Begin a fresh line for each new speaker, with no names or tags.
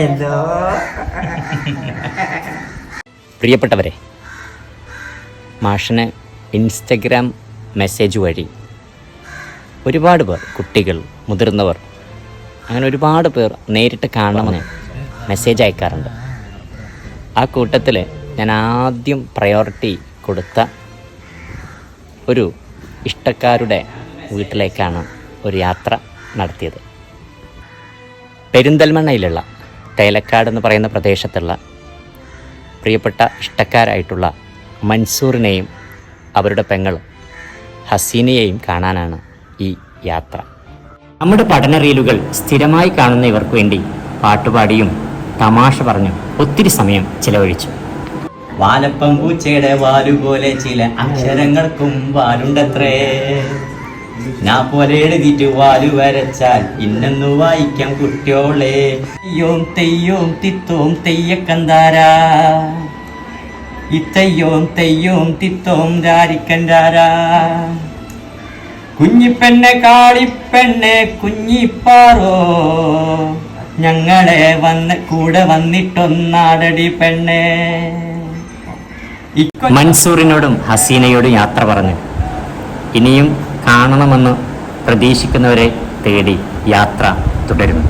എന്തോ.
പ്രിയപ്പെട്ടവരെ, മാഷിന് ഇൻസ്റ്റഗ്രാം മെസ്സേജ് വഴി ഒരുപാട് പേർ, കുട്ടികൾ, മുതിർന്നവർ, അങ്ങനെ ഒരുപാട് പേർ നേരിട്ട് കാണണമെന്ന് മെസ്സേജ് അയക്കാറുണ്ട്. ആ കൂട്ടത്തിൽ ഞാൻ ആദ്യം പ്രയോറിറ്റി കൊടുത്ത ഒരു ഇഷ്ടക്കാരുടെ വീട്ടിലേക്കാണ് ഒരു യാത്ര നടത്തിയത്. പെരിന്തൽമണ്ണയിലുള്ള തേലക്കാട് എന്ന് പറയുന്ന പ്രദേശത്തുള്ള പ്രിയപ്പെട്ട ഇഷ്ടക്കാരായിട്ടുള്ള മൻസൂറിനെയും അവരുടെ പെങ്ങൾ ഹസീനയെയും കാണാനാണ് ഈ യാത്ര. നമ്മുടെ പഠന റീലുകൾ സ്ഥിരമായി കാണുന്ന ഇവർക്ക് വേണ്ടി പാട്ടുപാടിയും തമാശ പറഞ്ഞും ഒത്തിരി സമയം ചിലവഴിച്ചു. വാലപ്പം പൂച്ചയുടെ വാലുപോലെ ചില അക്ഷരങ്ങൾക്കും വാലുണ്ടത്രേ. ഞാൻ പോലെ എഴുതിയിട്ട് വാലു വരച്ചാൽ ഇന്നെന്നു വായിക്കാം കുട്ടിയോളെ. തെയ്യോം തെയ്യോം തിത്തോം തെയ്യക്കന്താരാ, ഇത്തയ്യോം തെയ്യോം തിത്തോം രാരിക്കന്താരാ. കുഞ്ഞിപ്പെണ്ണെ കാളിപ്പെണ്ണെ കുഞ്ഞിപ്പാറോ, ഞങ്ങളെ കൂടെ വന്നിട്ടൊന്നാടടി പെണ്ണെ. മൻസൂറിനോടും ഹസീനയോടും യാത്ര പറഞ്ഞു. ഇനിയും കാണണമെന്ന് പ്രതീക്ഷിക്കുന്നവരെ തേടി യാത്ര തുടരുന്നു.